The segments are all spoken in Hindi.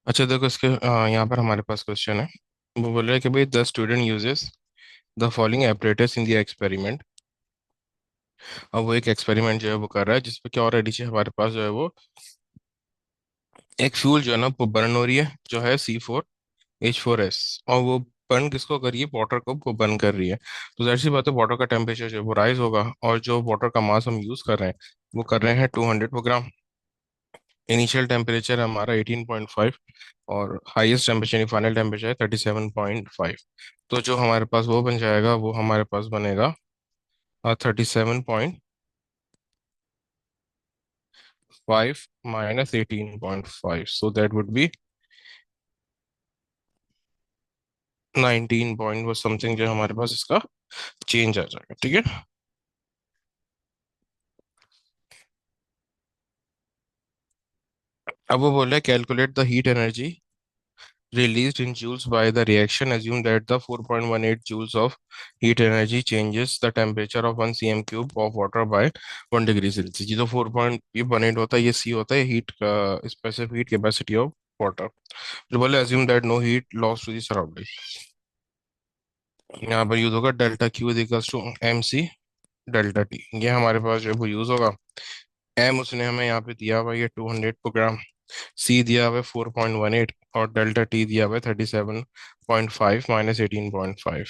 अच्छा देखो इसके यहाँ पर हमारे पास क्वेश्चन है। वो बोल रहा है कि भाई the student uses the following apparatus in the experiment. अब वो एक एक्सपेरिमेंट जो है वो कर रहा है जिसपे क्या हो रहा है, नीचे हमारे पास जो है वो एक फ्यूल जो है ना वो बर्न हो रही है, जो है C4H4S। और वो बर्न किसको कर रही है? वाटर को वो बर्न कर रही है। तो जाहिर सी बात है वाटर का टेम्परेचर जो है वो राइज होगा, और जो वाटर का मास हम यूज कर रहे हैं वो कर रहे हैं 200 ग्राम। इनिशियल टेम्परेचर हमारा 18.5 और हाईएस्ट टेम्परेचर फाइनल टेम्परेचर है 37.5। तो जो हमारे पास वो बन जाएगा वो हमारे पास बनेगा 37.5 minus 18.5, so that would be 19 point वो समथिंग जो हमारे पास इसका चेंज आ जाएगा। ठीक है। अब वो बोल रहे हैं calculate the heat energy released in joules by the reaction. Assume that the 4.18 joules of heat energy changes the temperature of 1 cm cube of water by 1 degree Celsius. ये जो 4.18 होता है ये C होता है हीट का specific heat capacity of water. जो बोले assume that no heat loss to the surrounding। यहाँ पर यूज होगा delta Q equals to MC delta T. ये हमारे पास जो है वो यूज होगा। M उसने हमें यहाँ पे दिया हुआ ये 200 C दिया हुआ है 4.18 और डेल्टा टी दिया हुआ है 37.5 माइनस 18.5।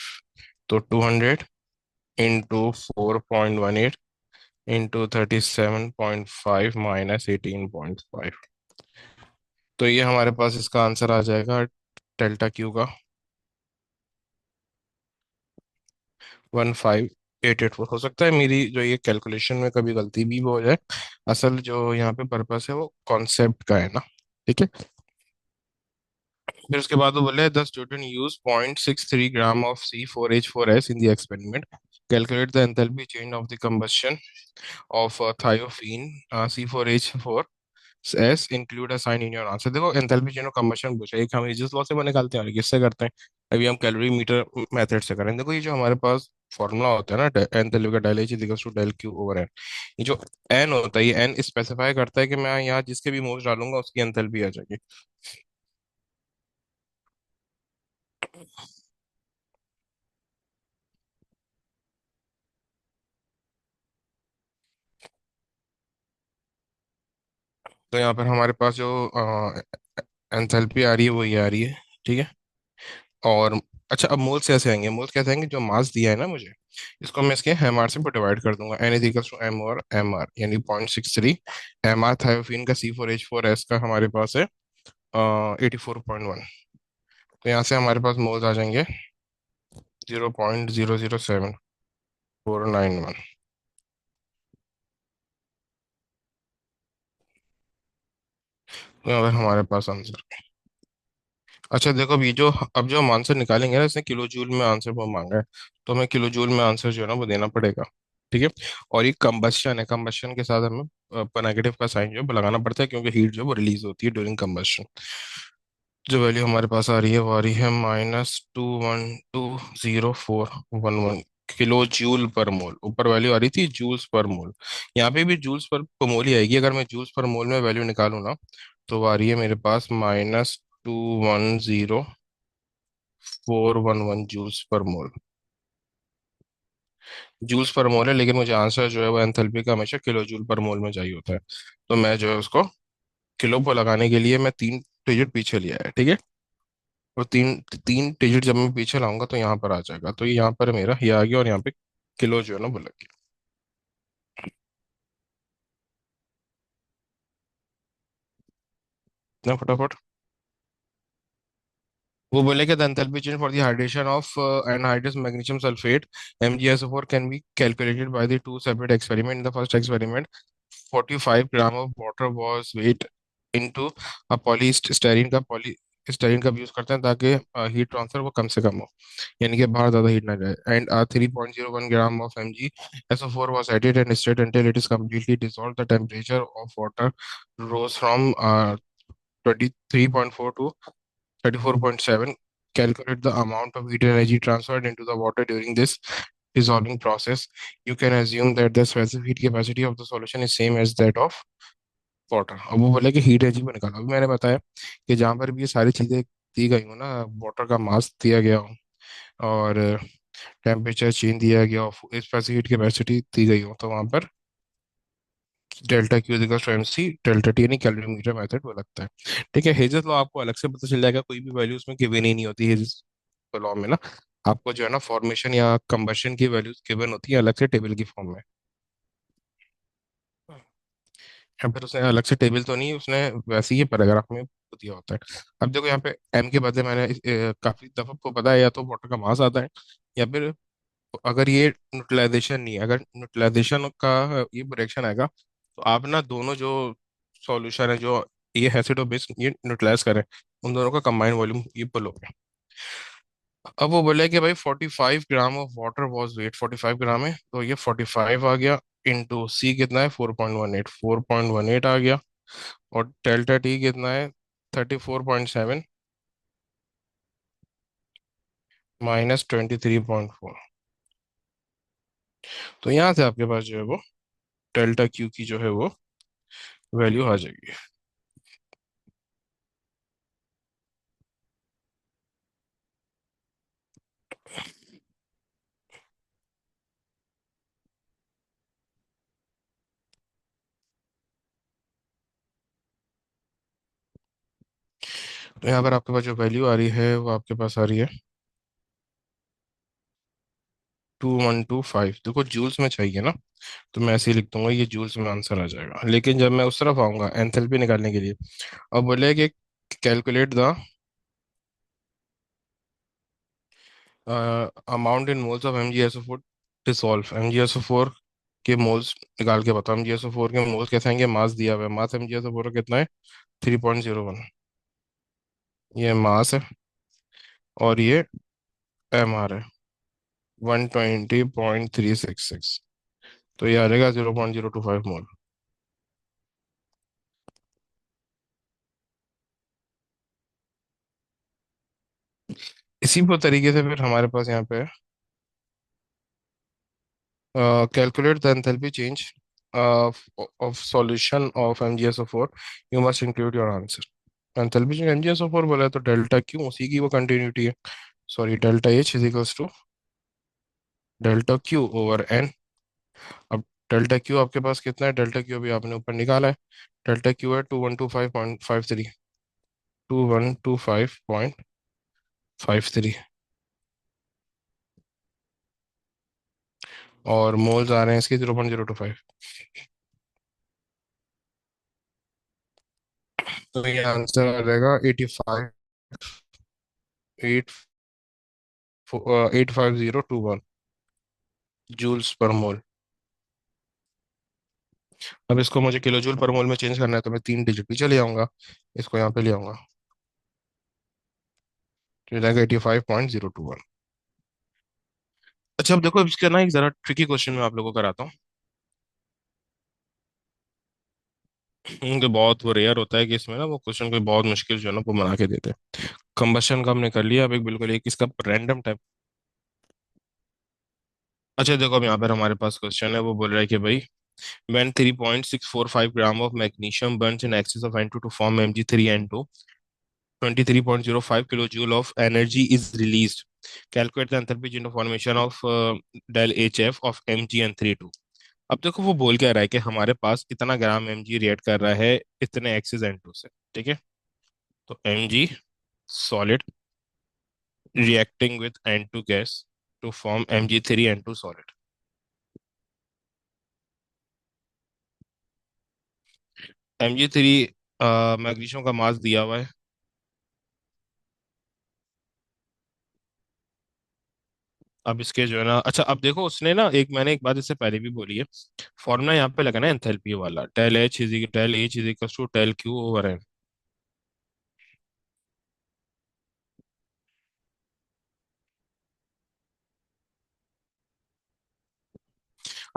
तो 200 इंटू 4.18 इंटू 37.5 माइनस 18.5। तो ये हमारे पास इसका आंसर आ जाएगा डेल्टा क्यू का 1588। हो सकता है मेरी जो ये कैलकुलेशन में कभी गलती भी हो जाए। असल जो यहाँ पे पर्पस है वो कॉन्सेप्ट का है ना। ठीक है। फिर उसके बाद वो बोले the student use 0.63 gram of C4H4S in the experiment. Calculate the enthalpy change of the combustion of thiophene C4H4S, include a sign in your answer. देखो एंथैल्पी चेंज ऑफ कंबशन पूछा, एक हम इस लॉ से वो निकालते हैं और किससे करते हैं? अभी हम कैलोरी मीटर मेथड से करें। देखो ये जो हमारे पास फॉर्मूला होता है ना, एंथैल्पी का del H equals to del Q over N. ये जो एन होता है ये एन स्पेसिफाई करता है कि मैं यहाँ जिसके भी मोल्स डालूंगा उसकी एंथैल्पी आ जाएगी। तो यहाँ पर हमारे पास जो एंथैल्पी आ रही है वो ये आ रही है। ठीक है। और अच्छा, अब मोल्स कैसे आएंगे? मोल्स कैसे आएंगे? जो मास दिया है ना मुझे, इसको मैं इसके एम आर से डिवाइड कर दूंगा। एन इक्वल्स टू एम और एम आर, यानी 0.63 एम आर थायोफीन का C4H4S का हमारे पास है 84.1। तो यहाँ से हमारे पास मोल्स आ जाएंगे 0.007491। तो यहाँ पर हमारे पास आंसर। अच्छा देखो अभी जो अब जो हम आंसर निकालेंगे ना, इसने किलो जूल में आंसर वो मांगा है, तो हमें किलो जूल में आंसर जो है ना वो देना पड़ेगा। ठीक है। और ये कंबस्शन है, कंबस्शन के साथ हमें नेगेटिव का साइन जो है वो लगाना पड़ता है, क्योंकि हीट जो है वो रिलीज होती है ड्यूरिंग कंबस्शन। जो वैल्यू हमारे पास आ रही है वो आ रही है -2120411 किलो जूल पर मोल। ऊपर वैल्यू आ रही थी जूल्स पर मोल, यहाँ पे भी जूल्स पर मोल ही आएगी। अगर मैं जूल्स पर मोल में वैल्यू निकालूँ ना, तो वो आ रही है मेरे पास -210,411 जूल्स पर मोल। जूल्स पर मोल है, लेकिन मुझे आंसर जो है वो एंथैल्पी का हमेशा किलो जूल पर मोल में चाहिए होता है। तो मैं जो है उसको किलो पर लगाने के लिए मैं 3 डिजिट पीछे लिया है। ठीक है। और तीन तीन डिजिट जब मैं पीछे लाऊंगा तो यहाँ पर आ जाएगा। तो ये यहाँ पर मेरा ये आ गया, और यहाँ पे किलो जो है ना वो लग गया। इतना फटाफट। वो बोले कि the enthalpy change for the hydration of anhydrous magnesium sulphate MgSO4 can be calculated by the two separate experiment. In the first experiment 45 gram of water was weight into a polystyrene का पॉलीस्टाइरीन का यूज करते हैं ताकि हीट ट्रांसफर वो कम से कम हो, यानी कि बाहर ज्यादा हीट ना जाए। And 3.01 gram of MgSO4 was added and stirred until it is completely dissolved. The temperature of water rose from 23.4 to 34.7. Calculate the amount of heat energy transferred into the water during this dissolving process. You can assume that the specific heat capacity of the solution is same as that of water. अब वो बोले कि हीट एनर्जी में निकालो। अभी मैंने बताया कि जहाँ पर भी ये सारी चीज़ें दी गई हो ना, वाटर का मास दिया गया हो और टेम्परेचर चेंज दिया गया हो, स्पेसिफिक कैपेसिटी दी गई हो, तो वहाँ पर delta Q equals to MC delta T, यानी कैलोरीमीटर मेथड वो लगता है। ठीक है, हेजस लॉ आपको अलग से पता चल जाएगा, कोई भी वैल्यू उसमें गिवन ही नहीं होती हेजस लॉ में ना। आपको जो है ना फॉर्मेशन या कंबशन की वैल्यूज गिवन होती है अलग से टेबल की फॉर्म में। यहाँ पर उसने अलग से टेबल तो नहीं, उसने वैसे ही पैराग्राफ में दिया होता है। अब देखो यहाँ पे एम के बदले मैंने काफी दफा आपको पता है, या तो वाटर का मास आता है, या फिर अगर ये न्यूट्रलाइजेशन नहीं है, अगर न्यूट्रलाइजेशन का ये प्रोडक्शन आएगा, तो आप ना दोनों जो सॉल्यूशन है, जो ये एसिड और बेस ये न्यूट्रलाइज करें, उन दोनों का कंबाइंड वॉल्यूम ये बोलोगे। अब वो बोले कि भाई 45 gram of water was weight, 45 gram है, तो ये 45 आ गया, इंटू सी कितना है 4.18, 4.18 आ गया, और डेल्टा टी कितना है 34.7 माइनस 23.4। तो यहाँ से आपके पास जो है वो डेल्टा क्यू की जो है वो वैल्यू आ जाएगी। तो यहाँ पर आपके पास जो वैल्यू आ रही है वो आपके पास आ रही है 2125। देखो जूल्स में चाहिए ना, तो मैं ऐसे ही लिख दूंगा, ये जूल्स में आंसर आ जाएगा। लेकिन जब मैं उस तरफ आऊंगा एंथैल्पी निकालने के लिए, अब बोले कि calculate the amount in moles of M G S O four dissolve. M G S O four के मोल्स निकाल के बताओ। M G S O four के मोल्स कैसे आएंगे, मास दिया हुआ है, mass M G S O four का कितना है 3.01, ये मास है, और ये एम आर है 120.366, तो ये आ जाएगा 0.025 मोल। इसी को तरीके से फिर हमारे पास यहाँ पे calculate the enthalpy change of solution of MgSO4, you must include your answer। Enthalpy change MgSO4 बोला है, तो डेल्टा क्यू उसी की वो कंटिन्यूटी है, sorry delta H is equals to delta Q over N. अब डेल्टा क्यू आपके पास कितना है, डेल्टा क्यू अभी आपने ऊपर निकाला है, डेल्टा क्यू है 2125.53, 2125.53, और मोल्स आ रहे हैं इसके 0.025। तो ये आंसर आ जाएगा 85, 85021 जूल्स पर मोल। अब इसको मुझे किलो जूल पर मोल में चेंज करना है, तो मैं 3 डिजिट पीछे ले आऊंगा, इसको यहाँ पे ले आऊंगा, तो ये जाएगा 85.021। अच्छा अब देखो, अब इसका ना एक जरा ट्रिकी क्वेश्चन मैं आप लोगों को कराता हूँ। तो बहुत वो रेयर होता है कि इसमें ना वो क्वेश्चन कोई बहुत मुश्किल जो है ना वो बना के देते हैं। कंबशन का हमने कर लिया, अब एक बिल्कुल एक इसका रैंडम टाइप। अच्छा देखो, अब यहाँ पर हमारे पास क्वेश्चन है, वो बोल रहा है कि भाई when 3.645 gram of magnesium burns in excess of N2 to form Mg3N2, 23.05 kilojoule of energy is released. Calculate the enthalpy change of formation of del HF of Mgn32। अब देखो वो बोल क्या रहा है कि हमारे पास इतना ग्राम Mg रिएक्ट कर रहा है इतने एक्सिस N2 से, ठीक है। तो Mg solid reacting with N2 gas to form Mg3N2 solid। Mg3 magnesium का मास दिया हुआ है। अब इसके जो है ना, अच्छा अब देखो उसने ना एक, मैंने एक बात इससे पहले भी बोली है, फॉर्मूला यहाँ पे लगाना है एंथैल्पी वाला, del H is equal to del Q over N.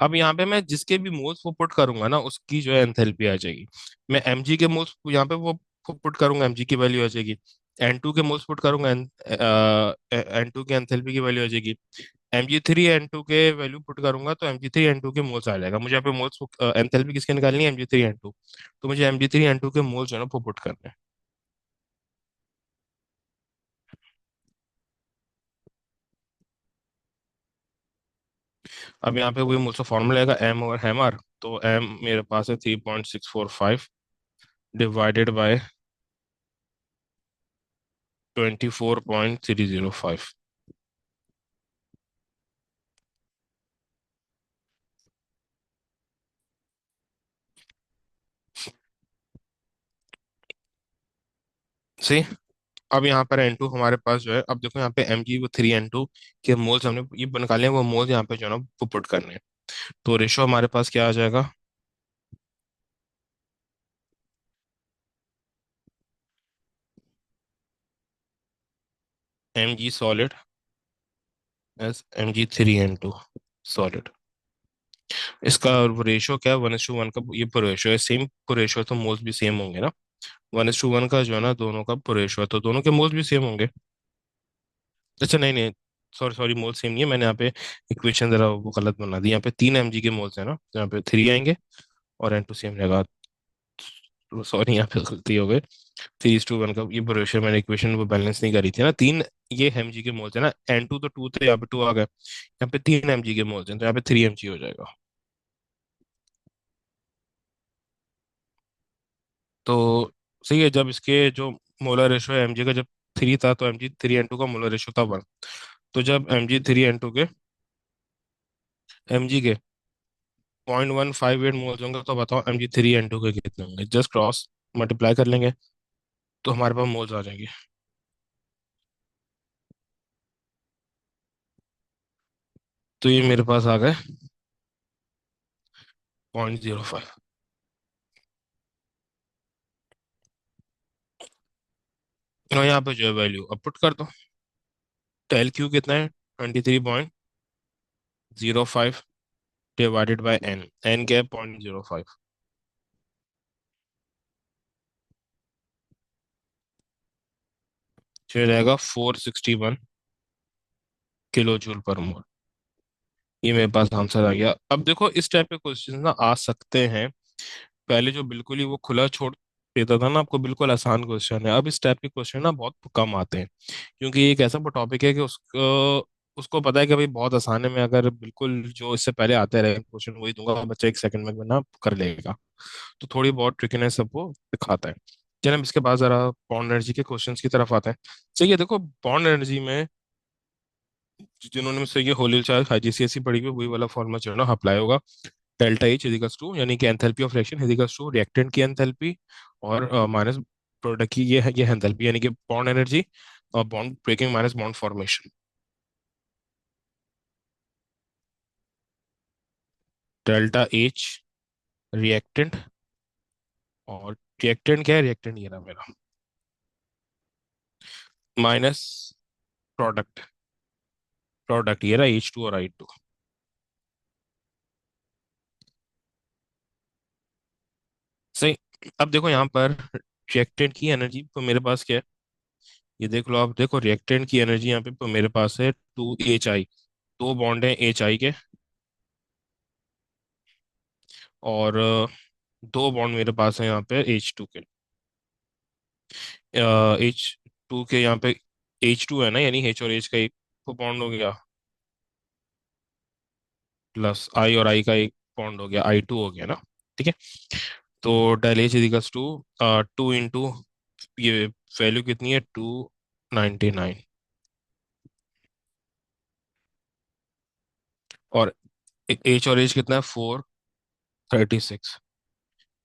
अब यहाँ पे मैं जिसके भी मोल्स वो पुट करूंगा ना, उसकी जो है एंथैल्पी आ जाएगी। मैं एमजी के मोल्स यहाँ पे वो पुट करूंगा, एमजी की वैल्यू आ जाएगी। एन टू के मोल्स पुट करूंगा, एन टू की एंथैल्पी की वैल्यू आ जाएगी। Mg3 N2 के वैल्यू पुट करूंगा तो Mg3 N2 के मोल्स आ जाएगा। मुझे यहाँ पे मोल्स एंथैल्पी किसके निकालनी है, Mg3 N2। तो मुझे Mg3 N2 के मोल्स जो है ना वो पुट करने हैं। अब यहाँ पे वही मुझसे फॉर्मूला आएगा एम और हैमर। तो एम मेरे पास है 3.645 डिवाइडेड बाय 24.305। सही। अब यहाँ पर N2 हमारे पास जो है, अब देखो यहाँ पे Mg3 N2 के मोल्स हमने ये निकाले हैं, वो मोल्स यहाँ पे जो है ना वो पुट करने हैं। तो रेशो हमारे पास क्या आ जाएगा, Mg S Mg3 N2 solid. इसका रेशो क्या है, 1:1 का ये रेशो है, सेम रेशो है तो मोल्स भी सेम होंगे ना। 1:1 का जो है ना दोनों का रेशो है तो दोनों के मोल्स भी सेम होंगे। अच्छा नहीं नहीं, सॉरी सॉरी, मोल सेम नहीं है, मैंने यहाँ पे इक्वेशन जरा वो गलत बना दी। यहाँ पे 3 mg के मोल्स है ना, तो यहाँ पे 3 आएंगे और N2 सेम रहेगा। सॉरी यहाँ पे गलती हो गई। 3:1 का ये रेशो, मैंने इक्वेशन वो बैलेंस नहीं करी थी ना। तीन ये Mg के मोल्स है ना, N2 तो 2 थे, यहाँ पे 2 आ गए। यहाँ पे 3 mg के मोल्स हैं तो यहाँ पे 3 mg हो जाएगा। तो सही है, जब इसके जो मोलर रेशो है Mg का जब 3 था तो Mg3 N2 का मोलर रेशो था 1। तो जब Mg3 N2 के Mg के 0.158 मोल्स होंगे तो बताओ Mg3 N2 के कितने होंगे। जस्ट क्रॉस मल्टीप्लाई कर लेंगे तो हमारे पास मोल्स आ जाएंगे। तो ये मेरे पास आ गए 0.05। और यहाँ पे जो है वैल्यू अब पुट कर दो। टेल क्यू कितना है, 23.05 डिवाइडेड बाई एन। एन क्या है, 0.05। फिर रहेगा 461 kJ/mol। ये मेरे पास आंसर आ गया। अब देखो इस टाइप के क्वेश्चन ना आ सकते हैं। पहले जो बिल्कुल ही वो खुला छोड़ देता था ना आपको, बिल्कुल आसान क्वेश्चन है। अब इस टाइप के क्वेश्चन ना बहुत कम आते हैं, क्योंकि ये एक ऐसा टॉपिक है कि उसको उसको पता है कि भाई बहुत आसान है, मैं अगर बिल्कुल जो इससे पहले आते रहे क्वेश्चन वही दूंगा, बच्चा 1 सेकंड में ना कर लेगा। तो थोड़ी बहुत ट्रिकीनेस सबको दिखाता है। चलिए हम इसके बाद जरा बॉन्ड एनर्जी के क्वेश्चंस की तरफ आते हैं। चलिए देखो बॉन्ड एनर्जी में जिन्होंने मुझसे ये होली चार्ज IGCSE पढ़ी हुई वही वाला फॉर्मूला जो है ना अप्लाई होगा। डेल्टा H इजिकल्स टू, यानी कि enthalpy of reaction is equals to reactant की एंथैल्पी और माइनस प्रोडक्ट की ये एंथैल्पी, यानी कि बॉन्ड एनर्जी और bond breaking minus bond formation. Delta H reactant, और रिएक्टेंट क्या है, रिएक्टेंट ये रहा मेरा, माइनस प्रोडक्ट, प्रोडक्ट ये रहा H2 और I2। सही। अब देखो यहाँ पर रिएक्टेंट की एनर्जी तो मेरे पास क्या है, ये देख लो आप, देखो रिएक्टेंट की एनर्जी यहाँ पे तो मेरे पास है 2HI। दो बॉन्ड है HI के, और दो बॉन्ड मेरे पास है यहाँ पे H2 के। H2 के यहाँ पे H2 है ना, यानी H और H का एक बॉन्ड हो गया, प्लस I और I का एक बॉन्ड हो गया, I2 हो गया ना। ठीक है। तो del H is equals to 2 into ये वैल्यू कितनी है, 299। और H और H कितना है, 436,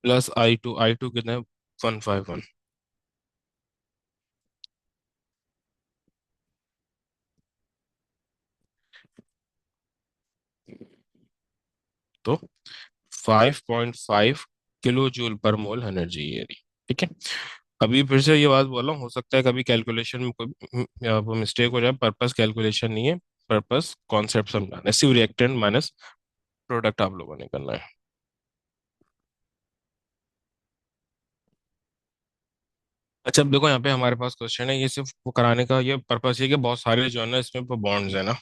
प्लस I2 कितना है, 151। तो 5.5 kJ/mol एनर्जी ये रही। ठीक है। अभी फिर से ये बात बोला, हो सकता है कभी कैलकुलेशन में कोई मिस्टेक हो जाए। पर्पस कैलकुलेशन नहीं है, पर्पस कॉन्सेप्ट समझाना है, सिर्फ रिएक्टेंट माइनस प्रोडक्ट आप लोगों ने करना है। अच्छा अब देखो यहाँ पे हमारे पास क्वेश्चन है, ये सिर्फ वो कराने का ये पर्पस है कि बहुत सारे जो है ना इसमें बॉन्ड्स है ना,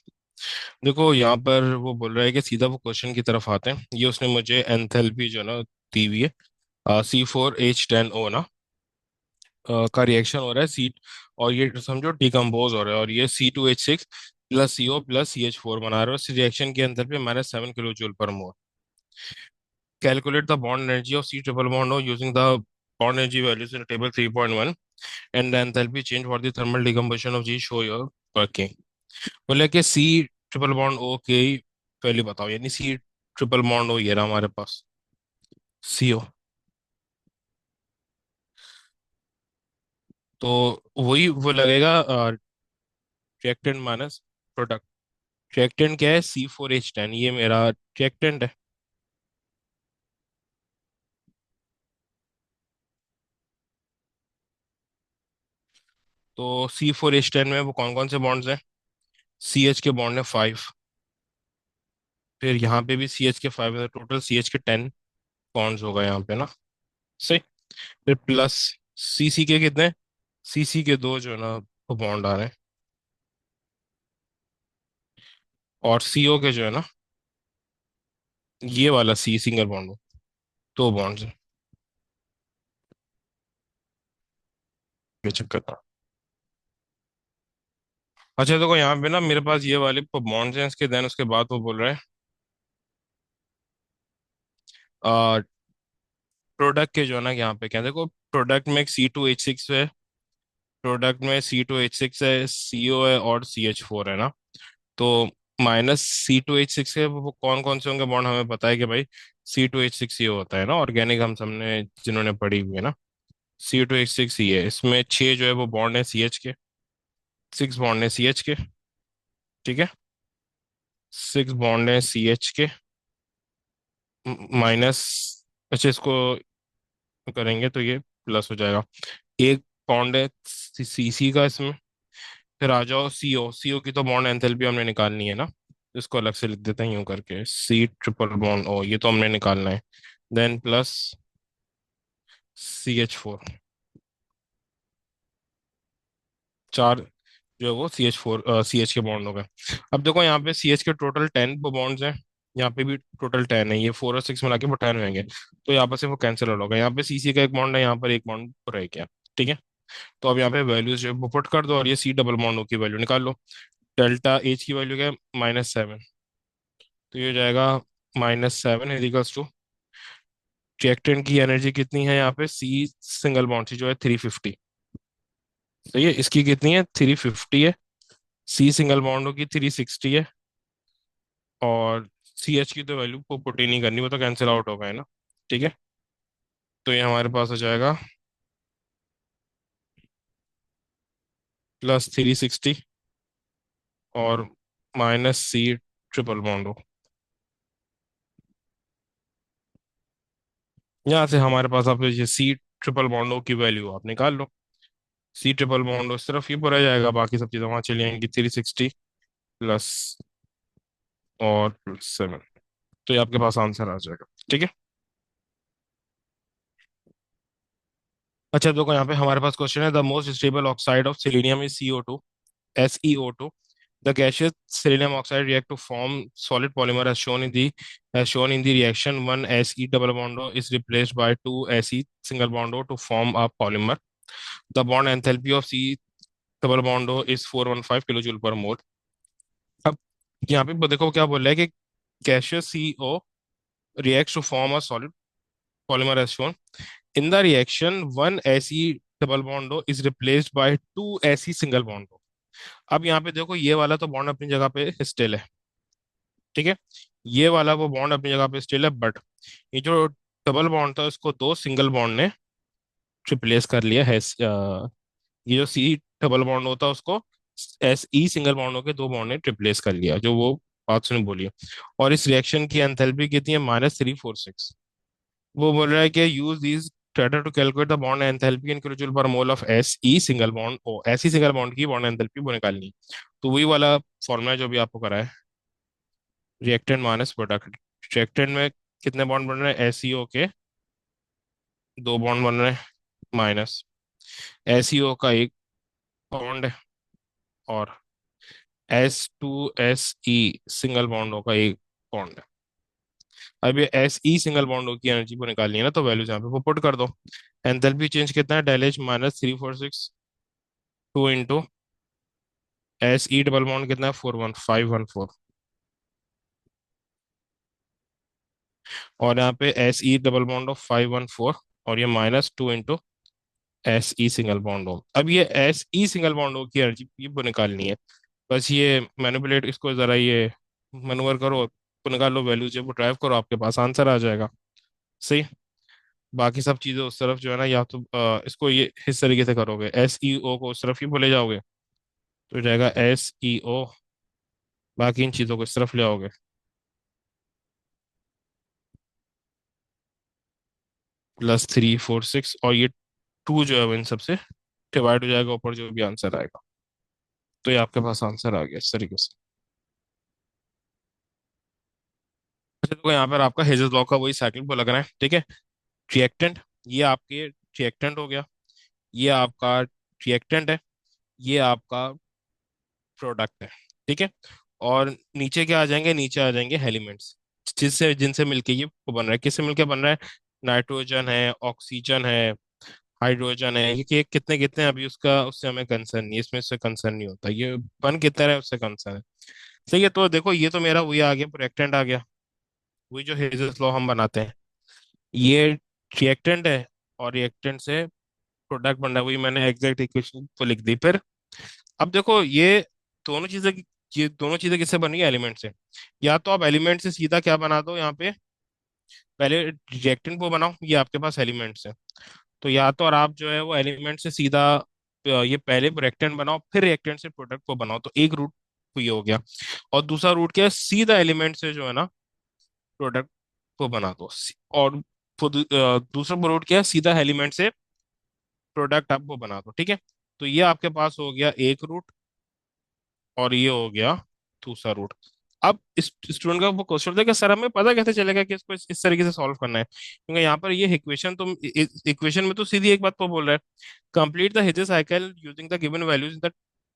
देखो यहाँ पर वो बोल रहा है कि सीधा वो क्वेश्चन की तरफ आते हैं। ये उसने मुझे एंथैल्पी जो है ना दी हुई है, C4H10O ना, का रिएक्शन हो रहा है सी, और ये समझो डिकम्पोज हो रहा है, और ये C2H6 plus CO plus CH4 बना रहे हो। इस रिएक्शन के अंदर पे -7 kJ/mol। Calculate the bond energy of C triple bond O using the bond energy values in table 3.1 and the enthalpy change for the thermal decomposition of G show your working. बोले कि C ट्रिपल बॉन्ड O की वैल्यू बताओ, यानी C ट्रिपल बॉन्ड O ये रहा हमारे पास, CO। तो वही वो लगेगा रिएक्टेंट माइनस प्रोडक्ट। रिएक्टेंट क्या है? C4H10, ये मेरा रिएक्टेंट है। तो C4H10 में वो कौन कौन से बॉन्ड्स हैं? CH के बॉन्ड है 5, फिर यहाँ पे भी CH के 5 है, टोटल CH के 10 बॉन्ड्स होगा यहाँ पे ना, सही। फिर प्लस CC के कितने? CC के दो जो है ना वो बॉन्ड आ रहे हैं, और CO के जो है ना, ये वाला C सिंगल बॉन्ड हो, दो बॉन्ड्स हैं। ये चक्कर था। अच्छा देखो यहाँ पे ना मेरे पास ये वाले बॉन्ड्स हैं, इसके देन उसके बाद वो बोल रहे हैं प्रोडक्ट के जो है ना, यहाँ पे क्या है, देखो प्रोडक्ट में C2H6 है, प्रोडक्ट में C2H6 है, CO है, और CH4 है ना। तो -C2H6 है, वो कौन कौन से होंगे बॉन्ड? हमें पता है कि भाई C2H6 ये होता है ना, ऑर्गेनिक हम सबने जिन्होंने पढ़ी हुई है ना। C2H6 ये है, इसमें 6 जो है वो बॉन्ड है CH के, 6 बॉन्ड है CH के, ठीक है। 6 बॉन्ड है CH के, माइनस, अच्छा इसको करेंगे तो ये प्लस हो जाएगा। एक बॉन्ड है CC का इसमें। फिर आ जाओ CO, CO की तो बॉन्ड एंथैल्पी हमने निकालनी है ना, इसको अलग से लिख देते हैं यूं करके, C ट्रिपल बॉन्ड O, ये तो हमने निकालना है। देन प्लस CH4, चार जो है वो CH के बॉन्ड हो गए। अब देखो यहाँ पे CH के टोटल 10 बॉन्ड्स हैं, यहाँ पे भी टोटल 10 है, ये 4 और 6 मिला के वो 10 होंगे। तो यहाँ पर से वो कैंसिल हो गया, यहाँ पे CC का एक बॉन्ड है, यहाँ पर एक बॉन्ड रह गया, ठीक है। तो अब यहाँ पे वैल्यूज जो है वो पुट कर दो, और ये C डबल बॉन्ड O की वैल्यू निकाल लो। डेल्टा H की वैल्यू क्या है? -7। तो ये हो जाएगा -7 इजिकल्स टू, रिएक्टेंट की एनर्जी कितनी है यहाँ पे? C सिंगल बॉन्ड की जो है 350, सही है। इसकी कितनी है? 350 है। C सिंगल बॉन्ड की 360 है, और CH की तो वैल्यू को पुट ही नहीं करनी, वो तो कैंसिल आउट हो गए ना, ठीक है। तो ये हमारे पास हो जाएगा +360 और -C ट्रिपल बॉन्ड। यहाँ से हमारे पास आप ये C ट्रिपल बॉन्ड की वैल्यू आप निकाल लो। C ट्रिपल बॉन्ड उस तरफ ही पूरा जाएगा, बाकी सब चीज़ें वहाँ चली जाएंगी, 360 प्लस और +7। तो ये आपके पास आंसर आ जाएगा, ठीक है। अच्छा देखो यहाँ पे हमारे पास क्वेश्चन है, the most stable oxide of selenium is CO2, SeO2। The gaseous selenium oxide react to form solid polymer as shown in the reaction. One Se double bond O is replaced by two Se single bond O to form a polymer. The bond enthalpy of C double bond O is 415 kilojoule per mole. अब यहाँ पे देखो क्या बोल रहा है कि gaseous CO reacts to form a solid polymer as shown. In the reaction, one Se double bond O is replaced by two Se single bond O. अब यहाँ पे देखो ये वाला तो बॉन्ड अपनी जगह पे स्टिल है, ठीक है। ये वाला वो बॉन्ड अपनी जगह पे स्टिल है, बट ये जो डबल बॉन्ड था उसको दो सिंगल बॉन्ड ने रिप्लेस कर लिया है। ये जो C डबल बॉन्ड होता है उसको SE सिंगल बॉन्ड होके दो बॉन्ड ने रिप्लेस कर लिया, जो वो बात सुनी बोली है। और इस रिएक्शन की एंथैल्पी कितनी है? -346। वो बोल रहा है कि use these data to calculate the bond enthalpy in kilojoule per mole of SE single bond O. SE single bond की बॉन्ड एंथैल्पी वो निकालनी है। तो वही वाला फॉर्मूला जो भी आपको करा है, रिएक्टेंट माइनस प्रोडक्ट। रिएक्टेंट में कितने बॉन्ड बन रहे हैं? SeO के दो बॉन्ड बन रहे हैं, माइनस SeO का एक बॉन्ड है, और H2SE सिंगल बॉन्ड होगा, एक बॉन्ड है। अब ये SE सिंगल बॉन्ड की एनर्जी को निकालनी है ना, तो वैल्यूज यहाँ पे पुट कर दो। एंथैल्पी चेंज कितना है, del H -346 2 into SE double bond कितना है, 41514। और यहाँ पे SE डबल बॉन्ड ऑफ 514, और ये -2 इंटू SE सिंगल बॉन्ड हो। अब ये SE सिंगल बॉन्ड हो की एनर्जी ये वो निकालनी है। बस ये मैनिपुलेट, इसको जरा ये मनूवर करो, तो निकाल लो वैल्यूज, जब वो ड्राइव करो आपके पास आंसर आ जाएगा। सही। बाकी सब चीजें उस तरफ जो है ना, या तो इसको ये इस तरीके से करोगे, SEO को उस तरफ ही बोले जाओगे, तो हो जाएगा SEO। बाकी इन चीजों को इस तरफ ले आओगे, +346, और ये 2 जो है वो इन सबसे डिवाइड हो जाएगा, ऊपर जो भी आंसर आएगा। तो ये आपके पास आंसर आ गया इस तरीके से। अच्छा, तो यहाँ पर आपका हेजल लॉ का वही साइकिल को लग रहा है, ठीक है। रिएक्टेंट, ये आपके रिएक्टेंट हो गया, ये आपका रिएक्टेंट है, ये आपका प्रोडक्ट है, ठीक है। और नीचे क्या आ जाएंगे, नीचे आ जाएंगे एलिमेंट्स, जिससे जिनसे मिलके ये बन रहा है, किससे मिलके बन रहा है, नाइट्रोजन है, ऑक्सीजन है, हाइड्रोजन है। ये कितने कितने हैं, अभी उसका उससे हमें कंसर्न नहीं है, इसमें उससे कंसर्न नहीं होता, ये बन कितना है उससे कंसर्न है। सही है, तो देखो ये तो मेरा वही आ गया, रिएक्टेंट आ गया, वही जो हेजल्स लॉ हम बनाते हैं, ये रिएक्टेंट है, और रिएक्टेंट से प्रोडक्ट बन रहा है, वही मैंने एग्जैक्ट इक्वेशन को लिख दी। फिर अब देखो दोनों चीजें ये दोनों चीजें किससे बनी है, एलिमेंट से। या तो आप एलिमेंट से सीधा क्या बना दो यहाँ पे, पहले रिएक्टेंट को बनाओ, ये आपके पास एलिमेंट्स है। तो या तो और आप जो है वो एलिमेंट से सीधा ये पहले रिएक्टेंट बनाओ, फिर रिएक्टेंट से प्रोडक्ट को बनाओ, तो एक रूट तो ये हो गया। और दूसरा रूट क्या है, सीधा एलिमेंट से जो है ना प्रोडक्ट को बना दो। और दूसरा रूट क्या है, सीधा एलिमेंट से प्रोडक्ट आपको बना दो, ठीक है। तो ये आपके पास हो गया एक रूट, और ये हो गया दूसरा रूट। अब इस स्टूडेंट का वो क्वेश्चन था कि सर हमें पता कैसे चलेगा कि इसको इस तरीके से सॉल्व करना है, क्योंकि यहाँ पर ये इक्वेशन, तुम इक्वेशन में तो सीधी एक बात को बोल रहा है, complete the Hitchens cycle using the given values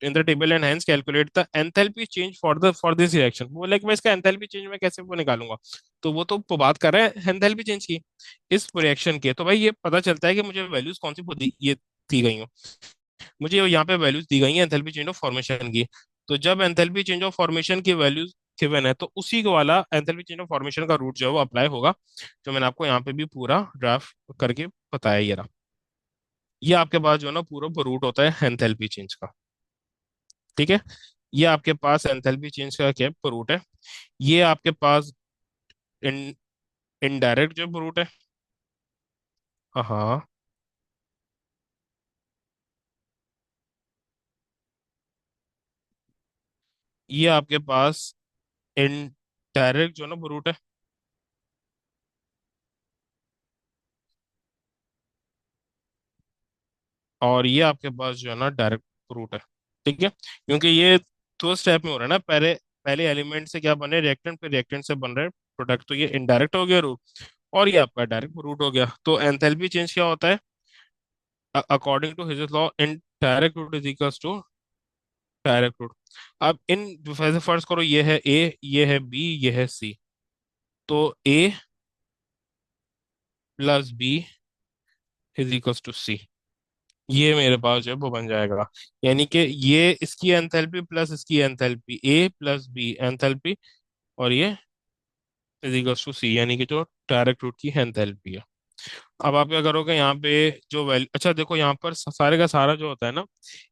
in the table and hence calculate the enthalpy change for this reaction। वो लाइक मैं इसका एंथैल्पी चेंज में कैसे वो निकालूंगा, तो वो तो बात कर रहा है एंथैल्पी चेंज की इस रिएक्शन के। तो भाई ये पता चलता है कि मुझे वैल्यूज कौन सी ये दी गई हो, मुझे यहाँ पे वैल्यूज दी गई हैं एंथैल्पी चेंज ऑफ फॉर्मेशन की। तो जब एंथैल्पी चेंज ऑफ फॉर्मेशन की वैल्यूज गिवन है, तो उसी को वाला एंथैल्पी चेंज ऑफ फॉर्मेशन का रूट जो है वो अप्लाई होगा, जो मैंने आपको यहाँ पे भी पूरा ड्राफ्ट करके बताया। ये रहा, ये आपके पास जो है ना पूरा रूट होता है एंथैल्पी चेंज का, ठीक है। ये आपके पास एंथैल्पी चेंज का क्या रूट है, ये आपके पास इन इनडायरेक्ट जो रूट है। हाँ हाँ, ये आपके पास इनडायरेक्ट जो है ना रूट है, और ये आपके पास जो है ना डायरेक्ट रूट है, ठीक है। क्योंकि ये दो स्टेप में हो रहा है ना, पहले पहले एलिमेंट से क्या बने रिएक्टेंट, फिर रिएक्टेंट से बन रहा है प्रोडक्ट, तो ये इनडायरेक्ट हो गया रूट, और ये आपका डायरेक्ट रूट हो गया। तो एंथैल्पी चेंज क्या होता है, according to Hess's law, in direct route is equals to direct route. अब इन वैसे फर्ज करो, ये है ए, ये है बी, ये है सी, तो A plus B is equals to C, ये मेरे पास जो है वो बन जाएगा। यानी कि ये इसकी एंथैल्पी प्लस इसकी एंथैल्पी, ए प्लस बी एंथैल्पी, और ये इज इक्वल्स टू सी, यानी कि जो डायरेक्ट रूट की एंथैल्पी है। अब आप क्या करोगे, यहाँ पे जो वैल्यू, अच्छा देखो यहाँ पर सारे का सारा जो होता है ना,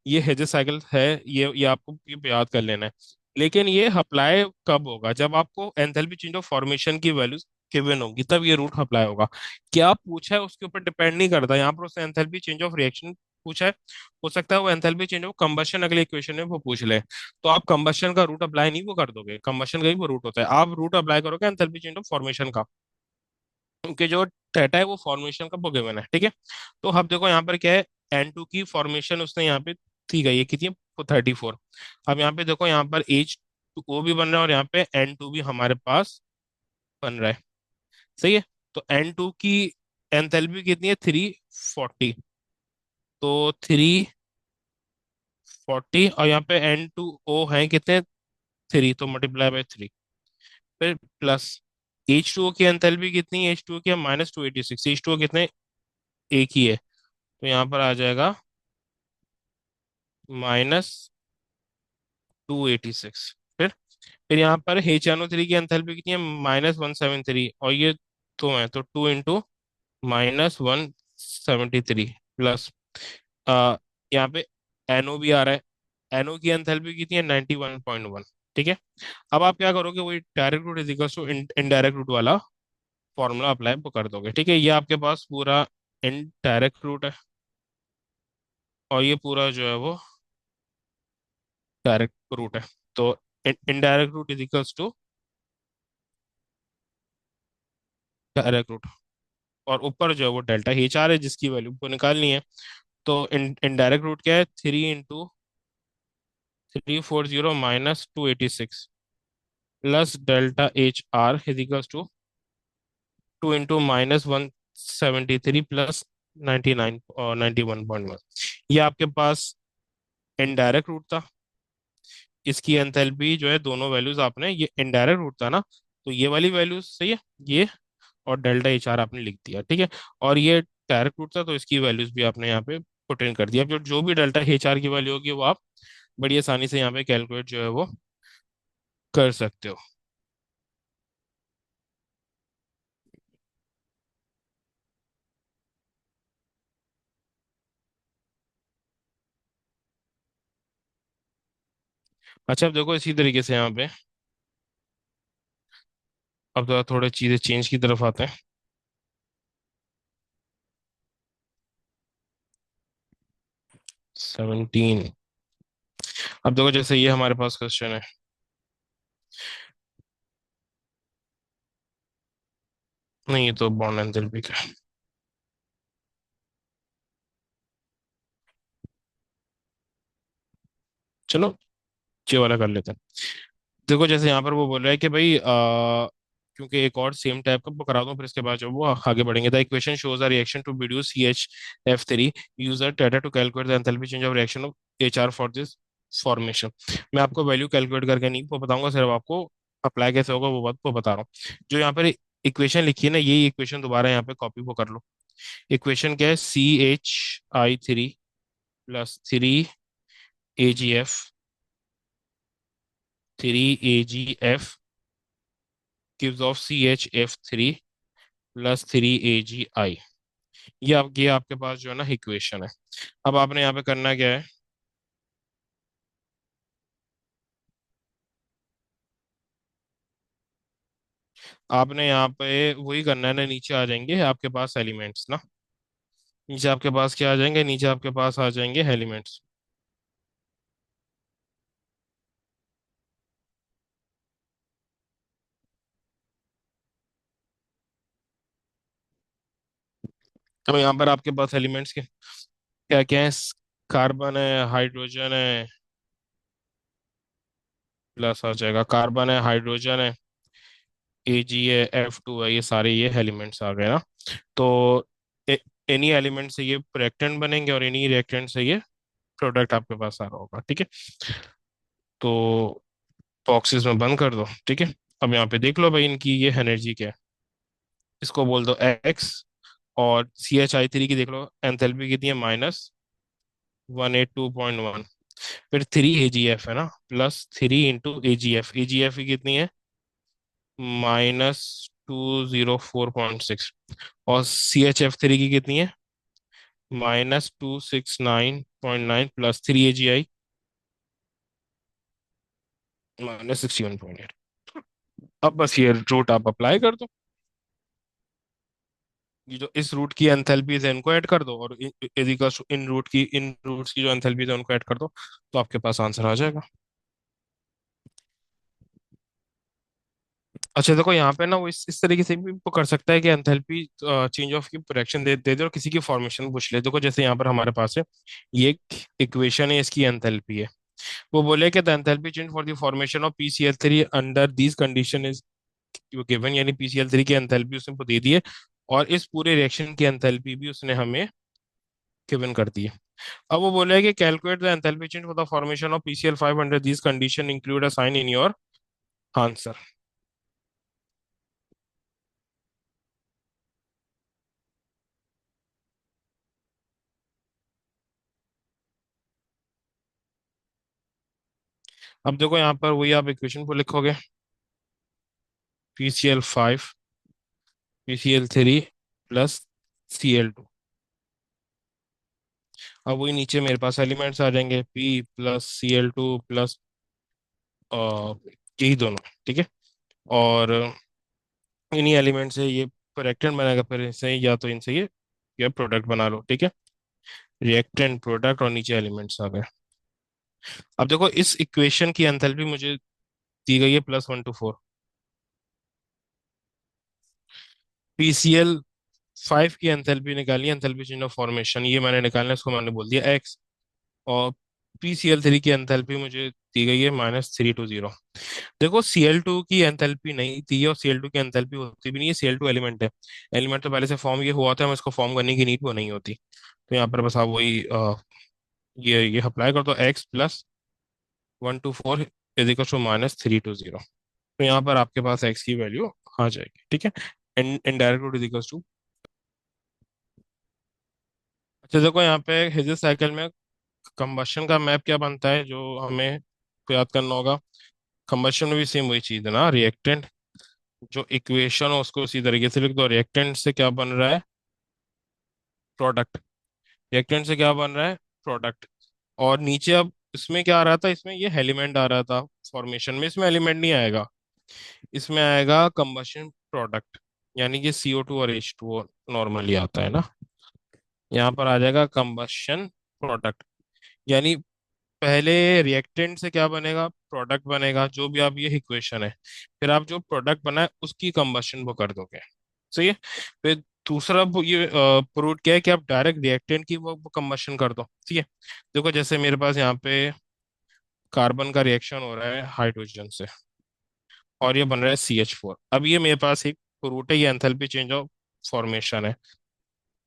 ये हेजर साइकिल है, ये आपको ये याद कर लेना है। लेकिन ये अप्लाई कब होगा, जब आपको एंथैल्पी चेंज ऑफ फॉर्मेशन की वैल्यूज गिवन होगी, तब ये रूट अप्लाई होगा। क्या पूछा है उसके ऊपर डिपेंड नहीं करता, यहाँ पर उसने एंथैल्पी चेंज ऑफ रिएक्शन पूछा है, हो सकता है वो एंथैल्पी चेंज ऑफ कंबशन अगले इक्वेशन में वो पूछ ले, तो आप कंबशन का रूट अप्लाई नहीं वो कर दोगे, कंबशन का ही वो रूट होता है, आप रूट अप्लाई करोगे एंथैल्पी चेंज ऑफ फॉर्मेशन का, क्योंकि जो थीटा है वो फॉर्मेशन का गिवन है, ठीक है। तो अब देखो यहाँ पर क्या है, N2 की फॉर्मेशन उसने यहाँ पे दी गई है कितनी, 34। अब यहाँ पे देखो, यहाँ पर H2O भी बन रहा है, और यहाँ पे N2 भी हमारे पास बन रहा है, सही है। तो N2 की एंथैल्पी कितनी है, 340, तो 340 40, और यहाँ पे N2O है कितने, 3, तो मल्टीप्लाई बाय 3। फिर प्लस H2O की एंथैल्पी कितनी है, H2O की -286, H2O कितने, एक ही है, तो यहाँ पर आ जाएगा -286। फिर यहाँ पर HNO3 की एंथैल्पी कितनी है, -173, और ये तो है, तो 2 × -173 प्लस आ, यहाँ पे NO भी आ रहा है, NO की एंथैल्पी कितनी है, 91.1। ठीक है, अब आप क्या करोगे, वही direct route is equals to indirect route वाला फॉर्मूला अप्लाई कर दोगे। ठीक है, ये आपके पास पूरा इनडायरेक्ट रूट है, और ये पूरा जो है वो डायरेक्ट रूट है। तो indirect route is equals to direct route, और ऊपर जो है वो डेल्टा एच आर है, जिसकी वैल्यू को निकालनी है। तो इनडायरेक्ट रूट क्या है, 3 × 340 -286 plus delta H R is equals to 2 × -173 plus 99 और 91.1। ये आपके पास इनडायरेक्ट रूट था, इसकी एंथैल्पी जो है, दोनों वैल्यूज आपने, ये इनडायरेक्ट रूट था ना, तो ये वाली वैल्यूज सही है, ये और डेल्टा एच आर आपने लिख दिया। ठीक है, और ये डायरेक्ट रूट था, तो इसकी वैल्यूज भी आपने यहाँ पे पुट इन कर दिया। अब जो जो भी डेल्टा एच आर की वैल्यू होगी, वो आप बड़ी आसानी से यहाँ पे कैलकुलेट जो है वो कर सकते हो। अच्छा, अब देखो इसी तरीके से यहाँ पे, अब तो थोड़े चीजें चेंज की तरफ आते हैं। 17। अब देखो जैसे ये हमारे पास क्वेश्चन है, नहीं ये तो बॉन्ड एंथैल्पी का है। चलो ये वाला कर लेते हैं। देखो जैसे यहाँ पर वो बोल रहा है कि भाई क्योंकि एक और सेम टाइप का वो करा दूं, फिर इसके बाद जो वो आगे बढ़ेंगे। The equation shows a reaction to produce CHF3, user data to calculate the enthalpy change of reaction of HR for this formation. मैं आपको वैल्यू कैलकुलेट करके नहीं वो बताऊंगा, सिर्फ आपको अप्लाई कैसे होगा वो बात वो बता रहा हूँ। जो यहाँ पर इक्वेशन लिखी है ना, यही इक्वेशन दोबारा यहाँ पे कॉपी वो कर लो। इक्वेशन क्या है, CHI3 +3 AgF gives of CHF3 +3 AgI। ये आपके पास जो है ना इक्वेशन है। अब आपने यहाँ पे करना क्या है, आपने यहाँ पे वही करना है ना, नीचे आ जाएंगे आपके पास एलिमेंट्स ना, नीचे आपके पास क्या आ जाएंगे, नीचे आपके पास आ जाएंगे एलिमेंट्स। अब यहाँ पर आपके पास एलिमेंट्स के क्या क्या है, कार्बन है, हाइड्रोजन है, प्लस आ जाएगा कार्बन है, हाइड्रोजन है, Ag है, F2 है, ये सारे ये एलिमेंट्स आ गए ना। तो एनी एलिमेंट से ये रिएक्टेंट बनेंगे, और एनी रिएक्टेंट से ये प्रोडक्ट आपके पास आ रहा होगा। ठीक है, तो बॉक्सेस में बंद कर दो। ठीक है, अब यहाँ पे देख लो भाई, इनकी ये एनर्जी क्या है, इसको बोल दो एक्स। और CHI3 की देख लो एंथैल्पी कितनी है, -182.1। फिर 3 AgF है ना, +3 × AgF की कितनी है, -204.6। और CHF3 की कितनी है, -269.9 +3 AgI -61.8। अब बस ये रूट आप अप्लाई कर दो, ये जो इस रूट की एंथैल्पीज है इनको ऐड कर दो, और इन रूट्स की जो एंथैल्पीज है उनको ऐड कर दो, तो आपके पास आंसर आ जाएगा। अच्छा देखो यहाँ पे ना, वो इस तरीके से भी वो कर सकता है कि एंथैल्पी चेंज ऑफ की प्रोडक्शन दे दे, और किसी की फॉर्मेशन पूछ ले। देखो जैसे यहाँ पर हमारे पास है, ये एक इक्वेशन है, इसकी एंथैल्पी है। वो बोले कि the enthalpy change for the formation of PCl3 under these condition is given, यानी PCl3 की एंथैल्पी उसने को दे दी है, और इस पूरे रिएक्शन की एंथैल्पी भी उसने हमें गिवन कर दी है। अब वो बोला है कि calculate the enthalpy change for the formation of PCL 500, this condition include a sign in your answer. अब देखो यहाँ पर वही आप इक्वेशन को लिखोगे, PCl5 PCl3 प्लस Cl2। अब वही नीचे मेरे पास एलिमेंट्स आ जाएंगे, P प्लस Cl2 प्लस यही दोनों, ठीक है। और इन्हीं एलिमेंट से ये रिएक्टेंट बनेगा, फिर इनसे या तो इनसे ये प्रोडक्ट बना लो, ठीक है। रिएक्टेंट, प्रोडक्ट और नीचे एलिमेंट्स आ गए। अब देखो इस इक्वेशन की एंथैल्पी मुझे दी गई है +1 to 4। PCl5 की एंथैल्पी निकाली, एंथैल्पी चेंज ऑफ फॉर्मेशन ये मैंने निकालना है, इसको मैंने बोल दिया X। और PCl3 की एंथैल्पी मुझे दी गई है -320। देखो Cl2 की एंथैल्पी नहीं दी है, और Cl2 की एंथैल्पी होती भी नहीं है, Cl2 एलिमेंट है। एलिमेंट तो पहले से फॉर्म ये हुआ था, हमें इसको फॉर्म करने की नीड वो नहीं होती। तो यहाँ पर बस आप वही ये अप्लाई कर दो, X +1 to 4 = -320। तो यहाँ पर आपके पास X की वैल्यू आ जाएगी, ठीक है। इनडायरेक्ट रूट = अच्छा देखो यहाँ पे हेज़ेस साइकिल में कंबशन का मैप क्या बनता है जो हमें को याद करना होगा। कंबशन में भी सेम वही चीज़ है ना, रिएक्टेंट जो इक्वेशन हो उसको उसी तरीके से लिख दो। रिएक्टेंट से क्या बन रहा है, प्रोडक्ट। रिएक्टेंट से क्या बन रहा है, प्रोडक्ट। और नीचे अब इसमें क्या आ रहा था, इसमें ये एलिमेंट आ रहा था फॉर्मेशन में, इसमें एलिमेंट नहीं आएगा, इसमें आएगा कंबशन प्रोडक्ट, यानी कि CO2 और H2O नॉर्मली आता है ना। यहाँ पर आ जाएगा कंबशन प्रोडक्ट, यानी पहले रिएक्टेंट से क्या बनेगा, प्रोडक्ट बनेगा, जो भी आप ये इक्वेशन है, फिर आप जो प्रोडक्ट बनाए उसकी कंबशन वो कर दोगे, सही है। फिर दूसरा ये प्रूव क्या है कि आप डायरेक्ट रिएक्टेंट की वो कंबशन कर दो, ठीक है। देखो जैसे मेरे पास यहाँ पे कार्बन का रिएक्शन हो रहा है हाइड्रोजन से, और ये बन रहा है CH4। अब ये मेरे पास एक प्रूफ है, ये एंथैल्पी चेंज ऑफ फॉर्मेशन है,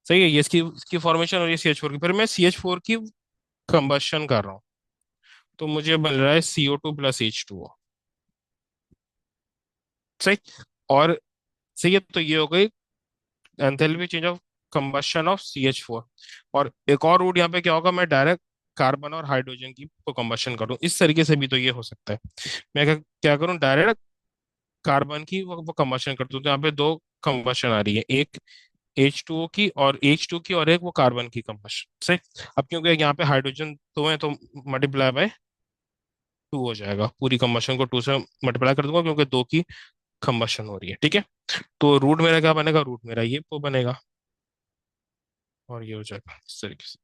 सही है। ये इसकी फॉर्मेशन और ये CH4 की, फिर मैं CH4 की कंबशन कर रहा हूँ, तो मुझे बन रहा है CO2 + H2O, सही। और सही है, तो ये हो गई enthalpy change of combustion of CH4। और एक और रूट यहाँ पे क्या होगा, मैं डायरेक्ट कार्बन और हाइड्रोजन की कंबशन करूँ, इस तरीके से भी तो ये हो सकता है। मैं क्या करूँ, डायरेक्ट कार्बन की वो कंबशन कर दूं, तो यहाँ पे दो कंबशन आ रही है, एक H2O की और H2 की, और एक वो कार्बन की कंबशन, सही। अब क्योंकि यहाँ पे हाइड्रोजन दो है तो ×2 हो जाएगा, पूरी कंबशन को 2 से मल्टीप्लाई कर दूंगा क्योंकि दो की कंबशन हो रही है, ठीक है। तो रूट मेरा क्या बनेगा, रूट मेरा ये वो बनेगा, और ये हो जाएगा इस तरीके से।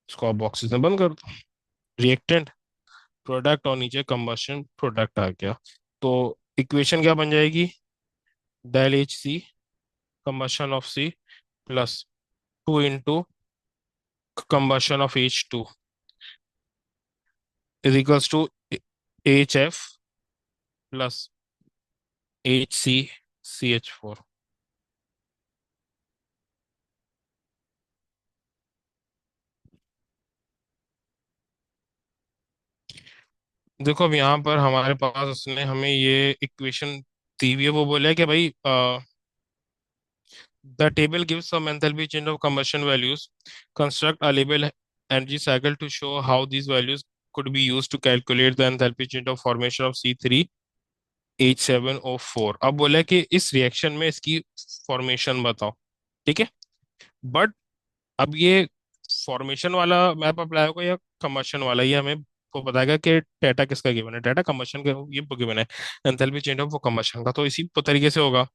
इसको आप बॉक्सेस में बंद कर दो, रिएक्टेंट, प्रोडक्ट और नीचे कंबशन प्रोडक्ट आ गया। तो इक्वेशन क्या बन जाएगी, ΔHC combustion of C +2 * combustion of H2 = HF +HCCH4। देखो अब यहाँ पर हमारे पास उसने हमें ये इक्वेशन दी हुई है, वो बोला है कि भाई the table gives some enthalpy change of combustion values, construct a label energy cycle to show how these values could be used to calculate the enthalpy change of formation of C3H7O4। अब बोला है कि इस रिएक्शन में इसकी फॉर्मेशन बताओ, ठीक है। बट अब ये फॉर्मेशन वाला मैप अप्लाई होगा या कम्बशन वाला, ये हमें को बताएगा कि डेटा किसका गिवन है, डेटा कम्बशन का ये गिवन है, एंथैल्पी चेंज ऑफ वो कम्बशन का, तो इसी तरीके से होगा।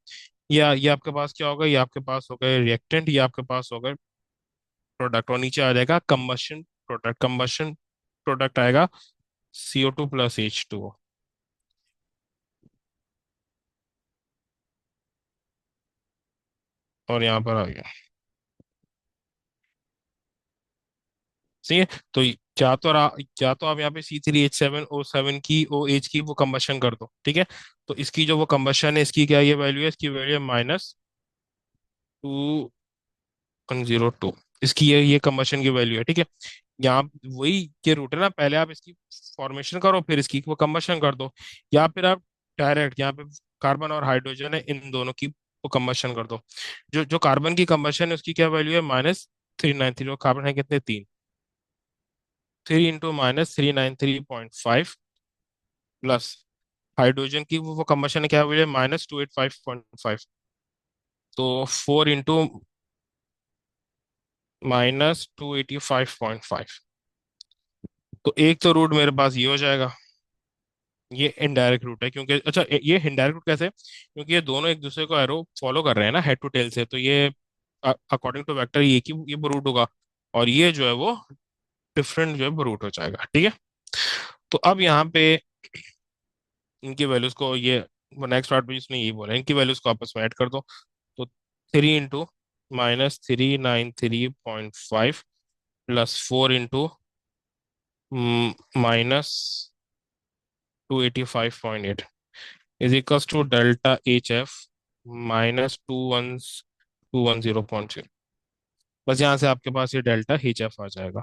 या ये आपके पास क्या होगा, ये आपके पास हो गए रिएक्टेंट, ये आपके पास हो गए प्रोडक्ट, और नीचे आ जाएगा कम्बशन प्रोडक्ट। कम्बशन प्रोडक्ट आएगा CO2 + H2O। और यहाँ पर आ गया, सही है। तो क्या तो आप यहाँ पे C3H7O7 की OH की वो कम्बशन कर दो, ठीक है। तो इसकी जो वो कम्बशन है, इसकी क्या ये वैल्यू है, इसकी वैल्यू है -2102। इसकी ये कंबशन की वैल्यू है, ठीक है। यहाँ वही के रूट है ना, पहले आप इसकी फॉर्मेशन करो, फिर इसकी वो कंबशन कर दो, या फिर आप डायरेक्ट यहाँ पे कार्बन और हाइड्रोजन है, इन दोनों की वो कंबशन कर दो। जो जो कार्बन की कंबशन है उसकी क्या वैल्यू है, -393। और कार्बन है कितने, 3। 3 × -393.5 प्लस हाइड्रोजन की वो कंबशन है, क्या वैल्यू है, -285.5। तो 4 × -285.5। तो एक तो रूट मेरे पास ये हो जाएगा। ये इनडायरेक्ट रूट है, क्योंकि अच्छा ये इनडायरेक्ट रूट कैसे, क्योंकि ये दोनों एक दूसरे को एरो फॉलो कर रहे हैं ना, हेड टू टेल से, तो ये अकॉर्डिंग टू वेक्टर ये की ये रूट होगा। और ये जो है वो डिफरेंट जो है रूट हो जाएगा, ठीक है। तो अब यहाँ पे इनकी वैल्यूज को ये नेक्स्ट पार्ट में इसने यही बोला, इनकी वैल्यूज को आपस में ऐड कर दो। तो 3 × -393.5 +4 × -285.8 is equals to delta H F -210.0। बस यहाँ से आपके पास ये डेल्टा एच एफ आ जाएगा।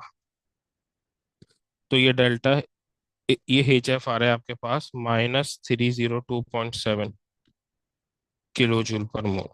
तो ये एच एफ आ रहा है आपके पास -302.7 किलो जूल पर मोल।